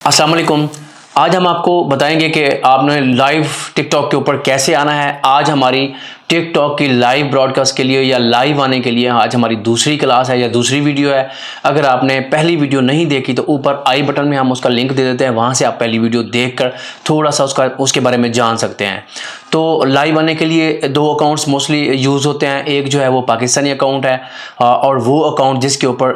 अस्सलाम वालेकुम। आज हम आपको बताएंगे कि आपने लाइव टिकटॉक के ऊपर कैसे आना है। आज हमारी टिकटॉक की लाइव ब्रॉडकास्ट के लिए या लाइव आने के लिए आज हमारी दूसरी क्लास है या दूसरी वीडियो है। अगर आपने पहली वीडियो नहीं देखी तो ऊपर आई बटन में हम उसका लिंक दे देते हैं, वहाँ से आप पहली वीडियो देखकर थोड़ा सा उसके बारे में जान सकते हैं। तो लाइव आने के लिए दो अकाउंट्स मोस्टली यूज़ होते हैं। एक जो है वो पाकिस्तानी अकाउंट है और वो अकाउंट जिसके ऊपर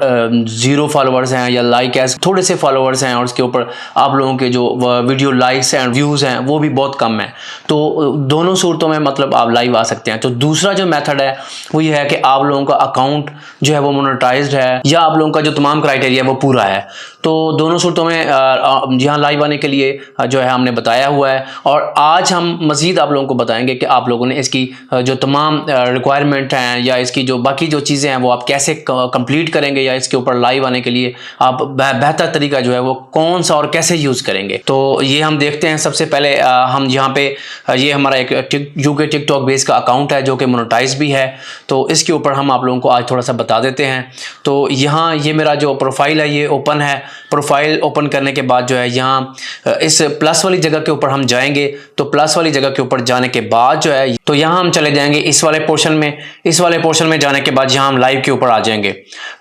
0 फॉलोअर्स हैं या लाइक है थोड़े से फॉलोअर्स हैं और उसके ऊपर आप लोगों के जो वीडियो लाइक्स एंड व्यूज़ हैं वो भी बहुत कम है। तो दोनों सूरतों में मतलब आप लाइव आ सकते हैं। तो दूसरा जो मेथड है वो ये है कि आप लोगों का अकाउंट जो है वो मोनेटाइज्ड है या आप लोगों का जो तमाम क्राइटेरिया वो पूरा है। तो दोनों सूरतों में यहाँ लाइव आने के लिए जो है हमने बताया हुआ है और आज हम मज़ीद आप लोगों को बताएंगे कि आप लोगों ने इसकी जो तमाम रिक्वायरमेंट हैं या इसकी जो बाकी जो चीज़ें हैं वो आप कैसे कंप्लीट करेंगे या इसके ऊपर लाइव आने के लिए आप बेहतर तरीका जो है वो कौन सा और कैसे यूज़ करेंगे। तो ये हम देखते हैं। सबसे पहले हम यहाँ पे ये हमारा एक यूके टिकटॉक बेस का अकाउंट है जो कि मोनेटाइज भी है। तो इसके ऊपर हम आप लोगों को आज थोड़ा सा बता देते हैं। तो यहाँ ये मेरा जो प्रोफाइल है ये ओपन है। प्रोफाइल ओपन करने के बाद जो है यहाँ इस प्लस वाली जगह के ऊपर हम जाएंगे। तो प्लस वाली जगह के ऊपर जाने के बाद जो है तो यहाँ हम चले जाएंगे इस वाले पोर्शन में। इस वाले पोर्शन में जाने के बाद यहाँ हम लाइव के ऊपर आ जाएंगे।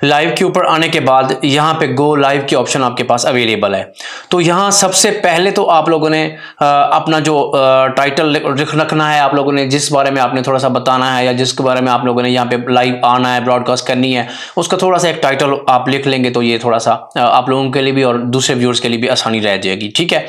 लाइव के ऊपर आने के बाद यहाँ पे गो लाइव की ऑप्शन आपके पास अवेलेबल है। तो यहाँ सबसे पहले तो आप लोगों ने अपना जो टाइटल रखना है, आप लोगों ने जिस बारे में आपने थोड़ा सा बताना है या जिसके बारे में आप लोगों ने यहाँ पे लाइव आना है, ब्रॉडकास्ट करनी है, उसका थोड़ा सा एक टाइटल आप लिख लेंगे तो ये थोड़ा सा आप लोगों के लिए भी और दूसरे व्यूअर्स के लिए भी आसानी रह जाएगी। ठीक है।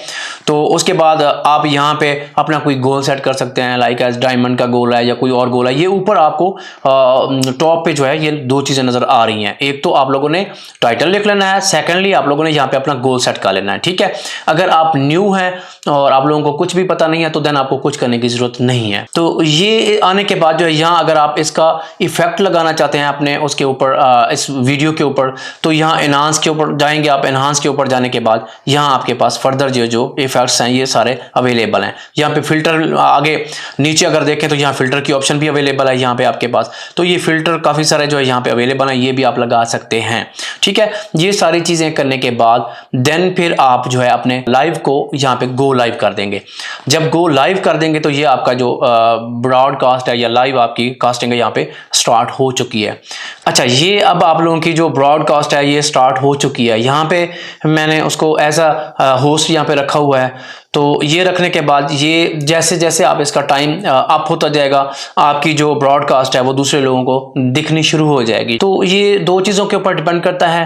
तो उसके बाद आप यहाँ पे अपना कोई गोल सेट कर सकते हैं, लाइक एज डायमंड का गोल है या कोई और गोल है। ये ऊपर आपको टॉप पे जो है ये दो चीज़ें नज़र आ रही हैं। एक तो आप लोगों ने टाइटल लिख लेना है, सेकेंडली आप लोगों ने यहाँ पे अपना गोल सेट कर लेना है। ठीक है। अगर आप न्यू हैं और आप लोगों को कुछ भी पता नहीं है तो देन आपको कुछ करने की ज़रूरत नहीं है। तो ये आने के बाद जो है यहाँ अगर आप इसका इफेक्ट लगाना चाहते हैं अपने उसके ऊपर इस वीडियो के ऊपर तो यहाँ एनहांस के ऊपर जाएंगे आप। एनहांस के ऊपर जाने के बाद यहाँ आपके पास फर्दर जो इफेक्ट्स हैं ये सारे अवेलेबल हैं। यहाँ पे फिल्टर आगे नीचे अगर देखें तो यहाँ फिल्टर की ऑप्शन भी अवेलेबल है यहाँ पे आपके पास। तो ये फिल्टर काफ़ी सारे जो है यहाँ पे अवेलेबल हैं, ये भी आप लगा सकते हैं। ठीक है। ये सारी चीज़ें करने के बाद देन फिर आप जो है अपने लाइव को यहाँ पे गो लाइव कर देंगे। जब गो लाइव कर देंगे तो ये आपका जो ब्रॉडकास्ट है या लाइव आपकी कास्टिंग है यहाँ पे स्टार्ट हो चुकी है। अच्छा, ये अब आप लोगों की जो ब्रॉडकास्ट है ये स्टार्ट हो चुकी है। यहाँ पे मैंने उसको एज अ होस्ट यहाँ पे रखा हुआ है। तो ये रखने के बाद ये जैसे जैसे आप इसका टाइम अप होता जाएगा आपकी जो ब्रॉडकास्ट है वो दूसरे लोगों को दिखनी शुरू हो जाएगी। तो ये दो चीज़ों के ऊपर डिपेंड करता है।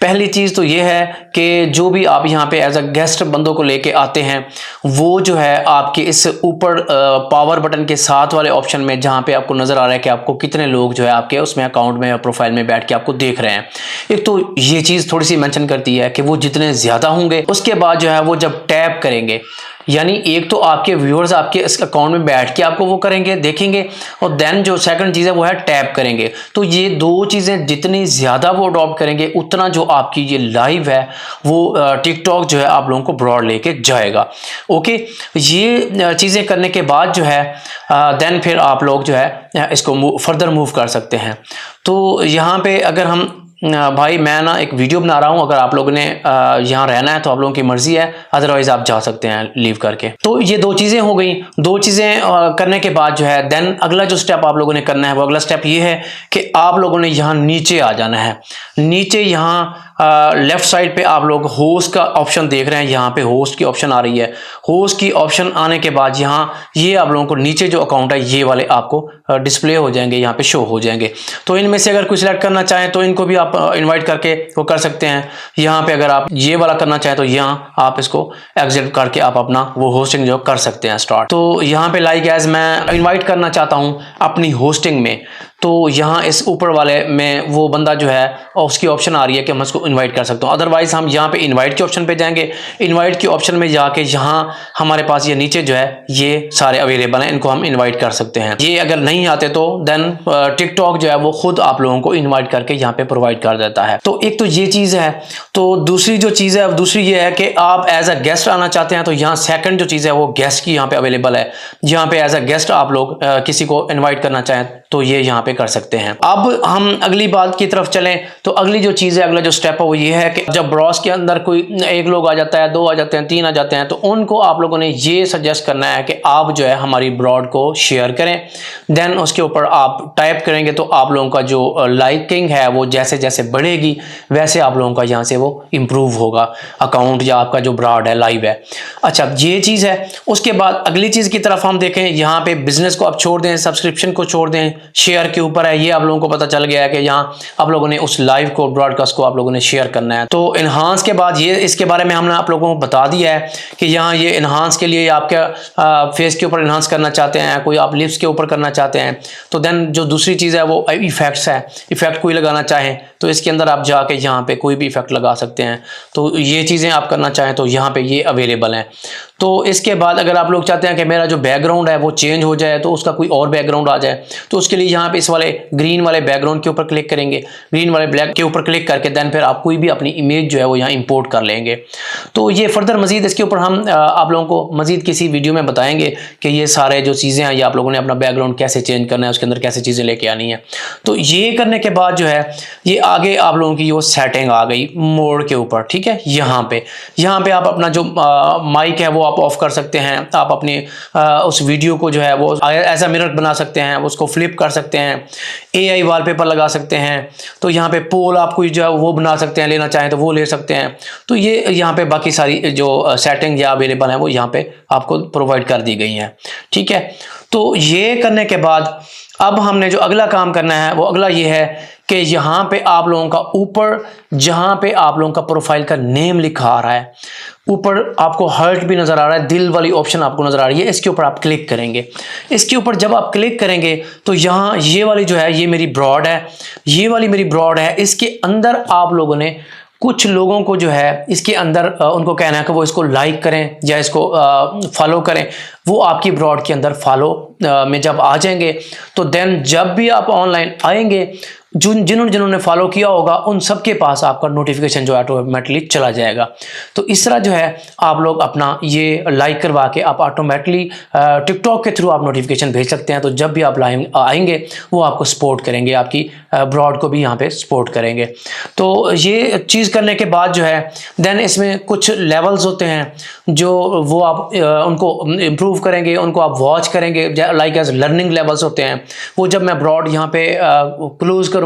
पहली चीज़ तो ये है कि जो भी आप यहाँ पे एज अ गेस्ट बंदों को लेके आते हैं वो जो है आपके इस ऊपर पावर बटन के साथ वाले ऑप्शन में जहाँ पे आपको नज़र आ रहा है कि आपको कितने लोग जो है आपके उसमें अकाउंट में या प्रोफाइल में बैठ के आपको देख रहे हैं। एक तो ये चीज़ थोड़ी सी मेंशन करती है कि वो जितने ज़्यादा होंगे उसके बाद जो है वो जब टैप करेंगे यानी एक तो आपके व्यूअर्स आपके इस अकाउंट में बैठ के आपको वो करेंगे, देखेंगे और देन जो सेकंड चीज़ है वो है टैप करेंगे। तो ये दो चीज़ें जितनी ज़्यादा वो अडॉप्ट करेंगे उतना जो आपकी ये लाइव है वो टिकटॉक जो है आप लोगों को ब्रॉड लेके जाएगा। ओके। ये चीज़ें करने के बाद जो है देन फिर आप लोग जो है इसको फर्दर मूव कर सकते हैं। तो यहाँ पे अगर हम भाई मैं ना एक वीडियो बना रहा हूँ, अगर आप लोगों ने यहाँ रहना है तो आप लोगों की मर्जी है, अदरवाइज आप जा सकते हैं लीव करके। तो ये दो चीज़ें हो गई। दो चीज़ें करने के बाद जो है देन अगला जो स्टेप आप लोगों ने करना है वो अगला स्टेप ये है कि आप लोगों ने यहाँ नीचे आ जाना है। नीचे यहाँ लेफ्ट साइड पे आप लोग होस्ट का ऑप्शन देख रहे हैं, यहाँ पे होस्ट की ऑप्शन आ रही है। होस्ट की ऑप्शन आने के बाद यहाँ ये आप लोगों को नीचे जो अकाउंट है ये वाले आपको डिस्प्ले हो जाएंगे, यहाँ पे शो हो जाएंगे। तो इनमें से अगर कोई सिलेक्ट करना चाहें तो इनको भी आप इनवाइट करके वो कर सकते हैं। यहाँ पे अगर आप ये वाला करना चाहें तो यहाँ आप इसको एग्जिट करके आप अपना वो होस्टिंग जो कर सकते हैं स्टार्ट। तो यहाँ पे लाइक एज मैं इनवाइट करना चाहता हूँ अपनी होस्टिंग में, तो यहाँ इस ऊपर वाले में वो बंदा जो है उसकी ऑप्शन आ रही है कि हम उसको इनवाइट कर सकते हो। अदरवाइज हम यहाँ पे इनवाइट के ऑप्शन पे जाएंगे। इनवाइट के ऑप्शन में जाके यहाँ हमारे पास ये नीचे जो है ये सारे अवेलेबल हैं, इनको हम इनवाइट कर सकते हैं। ये अगर नहीं आते तो देन टिकटॉक जो है वो खुद आप लोगों को इनवाइट करके यहाँ पे प्रोवाइड कर देता है। तो एक तो ये चीज़ है। तो दूसरी जो चीज़ है दूसरी ये है कि आप एज अ गेस्ट आना चाहते हैं तो यहाँ सेकंड जो चीज़ है वो गेस्ट की यहाँ पे अवेलेबल है। यहाँ पे एज अ गेस्ट आप लोग किसी को इन्वाइट करना चाहें तो ये यहाँ पे कर सकते हैं। अब हम अगली बात की तरफ चलें तो अगली जो चीज़ है, अगला जो स्टेप है वो ये है कि जब ब्रॉस के अंदर कोई एक लोग आ जाता है, 2 आ जाते हैं, 3 आ जाते हैं, तो उनको आप लोगों ने ये सजेस्ट करना है कि आप जो है हमारी ब्रॉड को शेयर करें। देन उसके ऊपर आप टाइप करेंगे तो आप लोगों का जो लाइकिंग है वो जैसे जैसे बढ़ेगी वैसे आप लोगों का यहाँ से वो इम्प्रूव होगा अकाउंट या आपका जो ब्रॉड है लाइव है। अच्छा, ये चीज़ है। उसके बाद अगली चीज़ की तरफ हम देखें, यहाँ पे बिजनेस को आप छोड़ दें, सब्सक्रिप्शन को छोड़ दें, शेयर के ऊपर है। ये आप लोगों को पता चल गया है कि यहाँ आप लोगों ने उस लाइव को, ब्रॉडकास्ट को आप लोगों ने शेयर करना है। तो इन्हांस के बाद ये, इसके बारे में हमने आप लोगों को बता दिया है कि यहाँ ये इन्हांस के लिए आप क्या फेस के ऊपर इन्हांस करना चाहते हैं, कोई आप लिप्स के ऊपर करना चाहते हैं, तो देन जो दूसरी चीज़ है वो इफेक्ट्स है। इफेक्ट कोई लगाना चाहें तो इसके अंदर आप जाके यहाँ पे कोई भी इफेक्ट लगा सकते हैं। तो ये चीज़ें आप करना चाहें तो यहाँ पे ये अवेलेबल हैं। तो इसके बाद अगर आप लोग चाहते हैं कि मेरा जो बैकग्राउंड है वो चेंज हो जाए, तो उसका कोई और बैकग्राउंड आ जाए, तो उसके लिए यहाँ पे इस वाले ग्रीन वाले बैकग्राउंड के ऊपर क्लिक करेंगे, ग्रीन वाले ब्लैक के ऊपर क्लिक करके देन फिर आप कोई भी अपनी इमेज जो है वो यहाँ इंपोर्ट कर लेंगे। तो ये फर्दर मजीद इसके ऊपर हम आप लोगों को मजीद किसी वीडियो में बताएंगे कि ये सारे जो चीज़ें हैं ये आप लोगों ने अपना बैकग्राउंड कैसे चेंज करना है, उसके अंदर कैसे चीज़ें लेके आनी है। तो ये करने के बाद जो है ये आगे आप लोगों की वो सेटिंग आ गई मोड के ऊपर, ठीक है। यहाँ पे आप अपना जो माइक है वो आप ऑफ कर सकते हैं। आप अपने उस वीडियो को जो है वो ऐसा मिरर बना सकते हैं, उसको फ्लिप कर सकते हैं, AI वॉलपेपर लगा सकते हैं। तो यहाँ पे पोल आप कोई जो है वो बना सकते हैं, लेना चाहें तो वो ले सकते हैं। तो ये यहाँ पे बाकी सारी जो सेटिंग या अवेलेबल है वो यहाँ पे आपको प्रोवाइड कर दी गई हैं, ठीक है। तो ये करने के बाद अब हमने जो अगला काम करना है वो अगला ये है कि यहाँ पे आप लोगों का ऊपर जहाँ पे आप लोगों का प्रोफाइल का नेम लिखा आ रहा है, ऊपर आपको हार्ट भी नज़र आ रहा है, दिल वाली ऑप्शन आपको नज़र आ रही है, इसके ऊपर आप क्लिक करेंगे। इसके ऊपर जब आप क्लिक करेंगे तो यहाँ ये वाली जो है ये मेरी ब्रॉड है, ये वाली मेरी ब्रॉड है। इसके अंदर आप लोगों ने कुछ लोगों को जो है इसके अंदर उनको कहना है कि वो इसको लाइक करें या इसको फॉलो करें। वो आपकी ब्रॉड के अंदर फॉलो में जब आ जाएंगे तो देन जब भी आप ऑनलाइन आएंगे, जिन्होंने फॉलो किया होगा उन सब के पास आपका नोटिफिकेशन जो है ऑटोमेटिकली चला जाएगा। तो इस तरह जो है आप लोग अपना ये लाइक करवा के आप ऑटोमेटिकली टिकटॉक के थ्रू आप नोटिफिकेशन भेज सकते हैं। तो जब भी आप आएंगे वो आपको सपोर्ट करेंगे, आपकी ब्रॉड को भी यहाँ पे सपोर्ट करेंगे। तो ये चीज़ करने के बाद जो है देन इसमें कुछ लेवल्स होते हैं जो वो आप उनको इम्प्रूव करेंगे, उनको आप वॉच करेंगे, लाइक एज लर्निंग लेवल्स होते हैं। वो जब मैं ब्रॉड यहाँ पे क्लोज करूँगा,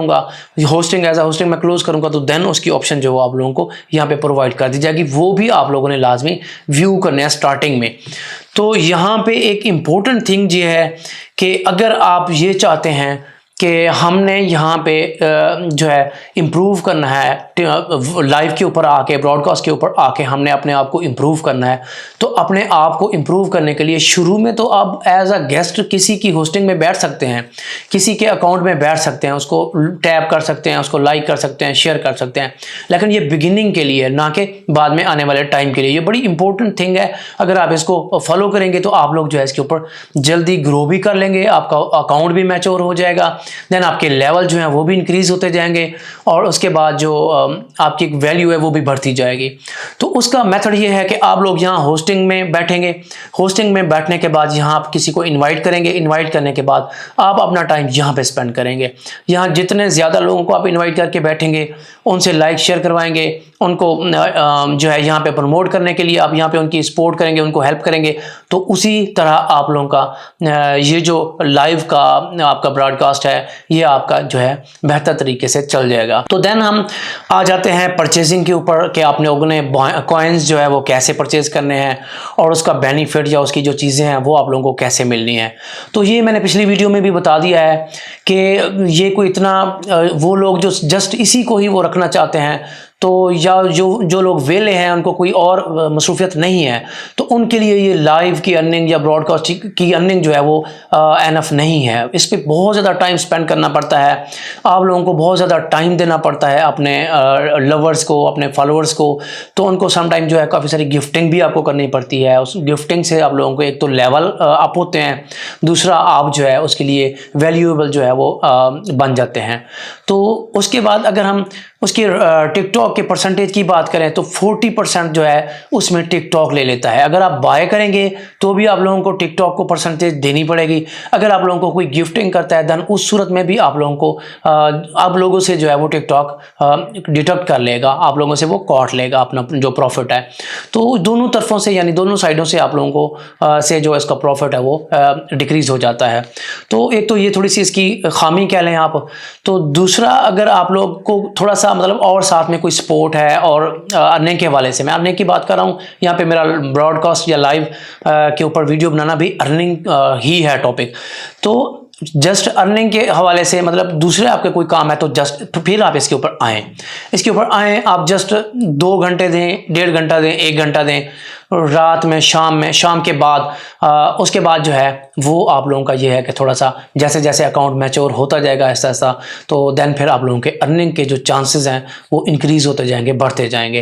होस्टिंग एज अ होस्टिंग मैं क्लोज करूँगा तो देन उसकी ऑप्शन जो आप लोगों को यहाँ पे प्रोवाइड कर दी जाएगी। वो भी आप लोगों ने लाजमी व्यू करने हैं स्टार्टिंग में। तो यहाँ पे एक इम्पोर्टेंट थिंग ये है कि अगर आप ये चाहते हैं कि हमने यहाँ पे जो है इम्प्रूव करना है, लाइव के ऊपर आके, ब्रॉडकास्ट के ऊपर आके हमने अपने आप को इम्प्रूव करना है, तो अपने आप को इम्प्रूव करने के लिए शुरू में तो आप एज अ गेस्ट किसी की होस्टिंग में बैठ सकते हैं, किसी के अकाउंट में बैठ सकते हैं, उसको टैप कर सकते हैं, उसको लाइक कर सकते हैं, शेयर कर सकते हैं। लेकिन ये बिगिनिंग के लिए, ना कि बाद में आने वाले टाइम के लिए। ये बड़ी इंपॉर्टेंट थिंग है। अगर आप इसको फॉलो करेंगे तो आप लोग जो है इसके ऊपर जल्दी ग्रो भी कर लेंगे, आपका अकाउंट भी मैच्योर हो जाएगा, देन आपके लेवल जो हैं वो भी इंक्रीज होते जाएंगे और उसके बाद जो आपकी वैल्यू है वो भी बढ़ती जाएगी। तो उसका मेथड ये है कि आप लोग यहाँ होस्टिंग में बैठेंगे। होस्टिंग में बैठने के बाद यहाँ आप किसी को इनवाइट करेंगे। इनवाइट करने के बाद आप अपना टाइम यहाँ पे स्पेंड करेंगे। यहाँ जितने ज़्यादा लोगों को आप इनवाइट करके बैठेंगे उनसे लाइक शेयर करवाएंगे, उनको जो है यहाँ पे प्रमोट करने के लिए आप यहाँ पे उनकी सपोर्ट करेंगे, उनको हेल्प करेंगे। तो उसी तरह आप लोगों का ये जो लाइव का आपका ब्रॉडकास्ट है ये आपका जो है बेहतर तरीके से चल जाएगा। तो देन हम आ जाते हैं परचेजिंग के ऊपर कि आप लोगों ने कॉइन्स जो है वो कैसे परचेज करने हैं और उसका बेनिफिट या उसकी जो चीज़ें हैं वो आप लोगों को कैसे मिलनी है। तो ये मैंने पिछली वीडियो में भी बता दिया है कि ये कोई इतना वो लोग जो जस्ट इसी को ही वो रखना चाहते हैं, तो या जो लोग वेले हैं उनको कोई और मसरूफियत नहीं है, तो उनके लिए ये लाइव की अर्निंग या ब्रॉडकास्ट की अर्निंग जो है वो एनफ नहीं है। इस पर बहुत ज़्यादा टाइम स्पेंड करना पड़ता है, आप लोगों को बहुत ज़्यादा टाइम देना पड़ता है अपने लवर्स को, अपने फॉलोअर्स को। तो उनको समटाइम जो है काफ़ी सारी गिफ्टिंग भी आपको करनी पड़ती है। उस गिफ्टिंग से आप लोगों को एक तो लेवल अप होते हैं, दूसरा आप जो है उसके लिए वैल्यूएबल जो है वो बन जाते हैं। तो उसके बाद अगर हम उसकी टिकटॉक के परसेंटेज की बात करें तो 40% जो है उसमें टिकटॉक ले लेता है। अगर आप बाय करेंगे तो भी आप लोगों को टिकटॉक को परसेंटेज देनी पड़ेगी। अगर आप लोगों को कोई गिफ्टिंग करता है देन उस सूरत में भी आप लोगों को आप लोगों से जो है वो टिकटॉक डिडक्ट कर लेगा, आप लोगों से वो काट लेगा अपना जो प्रॉफिट है। तो दोनों तरफों से यानी दोनों साइडों से आप लोगों को से जो इसका प्रॉफिट है वो डिक्रीज हो जाता है। तो एक तो ये थोड़ी सी इसकी खामी कह लें आप। तो दूसरा, अगर आप लोग को थोड़ा सा मतलब और साथ में कोई सपोर्ट है और अर्निंग के हवाले से, मैं अर्निंग की बात कर रहा हूँ यहाँ पे, मेरा ब्रॉडकास्ट या लाइव के ऊपर वीडियो बनाना भी अर्निंग ही है टॉपिक। तो जस्ट अर्निंग के हवाले से मतलब दूसरे आपके कोई काम है तो जस्ट फिर आप इसके ऊपर आएँ, इसके ऊपर आएँ। आप जस्ट 2 घंटे दें, 1.5 घंटा दें, 1 घंटा दें, रात में, शाम के बाद उसके बाद जो है वो आप लोगों का ये है कि थोड़ा सा जैसे जैसे अकाउंट मैच्योर होता जाएगा ऐसा ऐसा, तो देन फिर आप लोगों के अर्निंग के जो चांसेस हैं वो इंक्रीज़ होते जाएंगे, बढ़ते जाएंगे।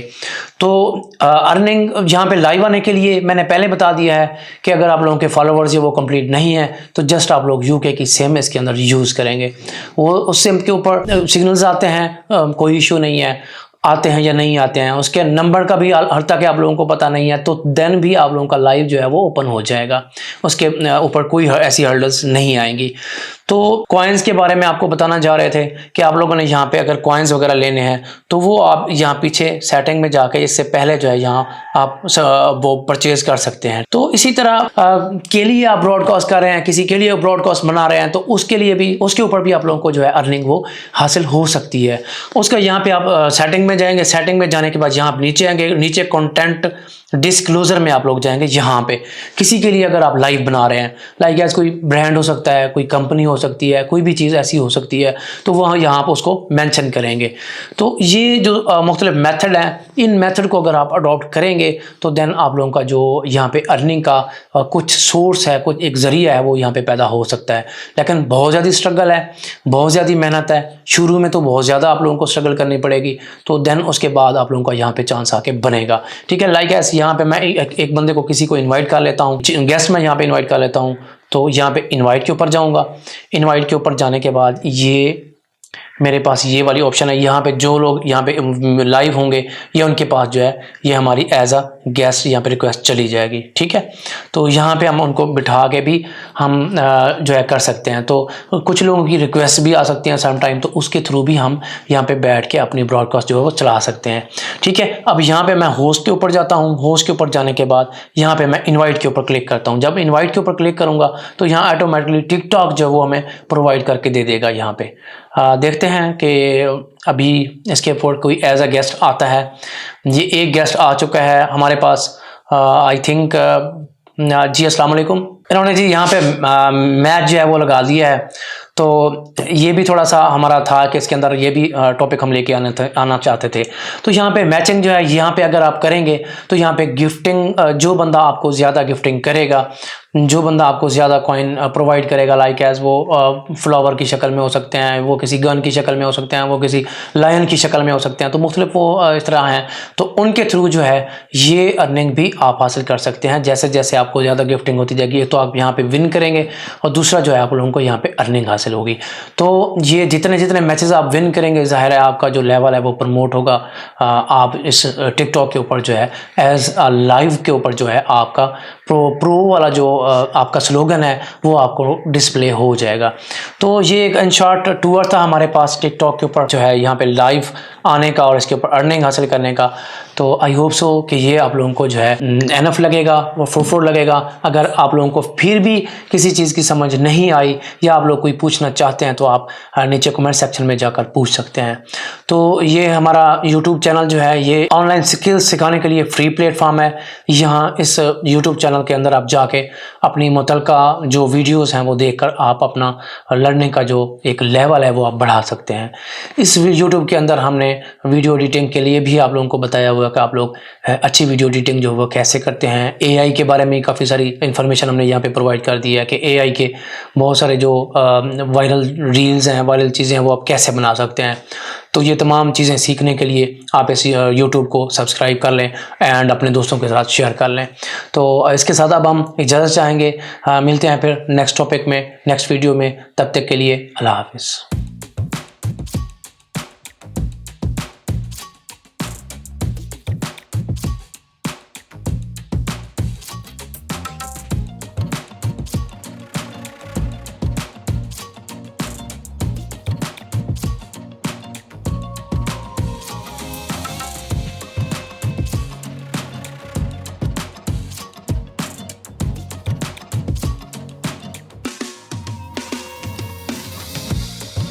तो अर्निंग यहाँ पे लाइव आने के लिए मैंने पहले बता दिया है कि अगर आप लोगों के फॉलोवर्स ये वो कंप्लीट नहीं है तो जस्ट आप लोग यूके की सिम इसके अंदर यूज़ करेंगे। वो उस सिम के ऊपर सिग्नल्स आते हैं, कोई इशू नहीं है, आते हैं या नहीं आते हैं, उसके नंबर का भी हर तक आप लोगों को पता नहीं है, तो देन भी आप लोगों का लाइव जो है वो ओपन हो जाएगा, उसके ऊपर कोई ऐसी हर्डल्स नहीं आएंगी। तो कॉइन्स के बारे में आपको बताना जा रहे थे कि आप लोगों ने यहाँ पे अगर कॉइन्स वगैरह लेने हैं तो वो आप यहाँ पीछे सेटिंग में जाके इससे पहले जो है यहाँ आप वो परचेज कर सकते हैं। तो इसी तरह के लिए आप ब्रॉडकास्ट कर रहे हैं, किसी के लिए ब्रॉडकास्ट बना रहे हैं, तो उसके लिए भी, उसके ऊपर भी आप लोगों को जो है अर्निंग वो हासिल हो सकती है। उसका यहाँ पे आप सेटिंग में जाएंगे, सेटिंग में जाने के बाद यहाँ आप नीचे आएंगे, नीचे कंटेंट डिस्क्लोजर में आप लोग जाएंगे। यहाँ पे किसी के लिए अगर आप लाइव बना रहे हैं, लाइक एज कोई ब्रांड हो सकता है, कोई कंपनी हो सकती है, कोई भी चीज़ ऐसी हो सकती है, तो वहाँ यहाँ पर उसको मेंशन करेंगे। तो ये जो मुख्तलिफ मेथड हैं, इन मेथड को अगर आप अडॉप्ट करेंगे तो देन आप लोगों का जो यहाँ पे अर्निंग का कुछ सोर्स है, कुछ एक ज़रिया है वो यहाँ पे पैदा हो सकता है। लेकिन बहुत ज़्यादा स्ट्रगल है, बहुत ज़्यादा मेहनत है, शुरू में तो बहुत ज़्यादा आप लोगों को स्ट्रगल करनी पड़ेगी, तो देन उसके बाद आप लोगों का यहाँ पे चांस आके बनेगा। ठीक है, लाइक ऐसे यहाँ पे मैं एक बंदे को, किसी को इन्वाइट कर लेता हूँ, गेस्ट मैं यहाँ पे इन्वाइट कर लेता हूँ। तो यहाँ पे इनवाइट के ऊपर जाऊँगा, इनवाइट के ऊपर जाने के बाद ये मेरे पास ये वाली ऑप्शन है। यहाँ पे जो लोग यहाँ पे लाइव होंगे ये उनके पास जो है ये हमारी एज अ गेस्ट यहाँ पे रिक्वेस्ट चली जाएगी। ठीक है, तो यहाँ पे हम उनको बिठा के भी हम जो है कर सकते हैं। तो कुछ लोगों की रिक्वेस्ट भी आ सकती हैं सम टाइम, तो उसके थ्रू भी हम यहाँ पे बैठ के अपनी ब्रॉडकास्ट जो है वो चला सकते हैं। ठीक है, अब यहाँ पे मैं होस्ट के ऊपर जाता हूँ। होस्ट के ऊपर जाने के बाद यहाँ पे मैं इन्वाइट के ऊपर क्लिक करता हूँ। जब इन्वाइट के ऊपर क्लिक करूँगा तो यहाँ ऑटोमेटिकली टिकटॉक जो है वो हमें प्रोवाइड करके दे देगा। यहाँ पे देखते हैं कि अभी इसके ऊपर कोई एज अ गेस्ट आता है। ये एक गेस्ट आ चुका है हमारे पास, आई थिंक जी अस्सलाम वालेकुम। इन्होंने जी यहाँ पे मैच जो है वो लगा दिया है। तो ये भी थोड़ा सा हमारा था कि इसके अंदर ये भी टॉपिक हम लेके आना चाहते थे। तो यहाँ पे मैचिंग जो है, यहाँ पे अगर आप करेंगे तो यहाँ पे गिफ्टिंग, जो बंदा आपको ज़्यादा गिफ्टिंग करेगा, जो बंदा आपको ज़्यादा कॉइन प्रोवाइड करेगा, लाइक एज वो फ्लावर की शक्ल में हो सकते हैं, वो किसी गन की शक्ल में हो सकते हैं, वो किसी लायन की शक्ल में हो सकते हैं, तो मुख्तलिफ वो इस तरह हैं। तो उनके थ्रू जो है ये अर्निंग भी आप हासिल कर सकते हैं। जैसे जैसे आपको ज़्यादा गिफ्टिंग होती जाएगी तो आप यहाँ पे विन करेंगे, और दूसरा जो है आप लोगों को यहाँ पे अर्निंग हासिल होगी। तो ये जितने जितने मैचेस आप विन करेंगे, ज़ाहिर है आपका जो लेवल है वो प्रमोट होगा। आप इस टिकटॉक के ऊपर जो है एज अ लाइव के ऊपर जो है आपका प्रो वाला जो आपका स्लोगन है वो आपको डिस्प्ले हो जाएगा। तो ये एक इन शॉर्ट टूर था हमारे पास टिकटॉक के ऊपर जो है यहाँ पे लाइव आने का और इसके ऊपर अर्निंग हासिल करने का। तो आई होप सो कि ये आप लोगों को जो है एनफ लगेगा, वो फ्रूटफुल लगेगा। अगर आप लोगों को फिर भी किसी चीज़ की समझ नहीं आई या आप लोग कोई पूछना चाहते हैं तो आप नीचे कमेंट सेक्शन में जाकर पूछ सकते हैं। तो ये हमारा यूट्यूब चैनल जो है ये ऑनलाइन स्किल्स सिखाने के लिए फ्री प्लेटफॉर्म है। यहाँ इस यूट्यूब चैनल के अंदर आप जाके अपनी मुतलका जो वीडियोस हैं वो देखकर आप अपना लर्निंग का जो एक लेवल है वो आप बढ़ा सकते हैं। इस यूट्यूब के अंदर हमने वीडियो एडिटिंग के लिए भी आप लोगों को बताया हुआ कि आप लोग अच्छी वीडियो एडिटिंग जो वो कैसे करते हैं। एआई के बारे में काफ़ी सारी इन्फॉर्मेशन हमने यहाँ पे प्रोवाइड कर दी है कि एआई के बहुत सारे जो वायरल रील्स हैं, वायरल चीज़ें हैं वो आप कैसे बना सकते हैं। तो ये तमाम चीज़ें सीखने के लिए आप इस यूट्यूब को सब्सक्राइब कर लें एंड अपने दोस्तों के साथ शेयर कर लें। तो इसके साथ अब हम इजाज़त चाहेंगे। मिलते हैं फिर नेक्स्ट टॉपिक में, नेक्स्ट वीडियो में। तब तक के लिए अल्लाह हाफिज़।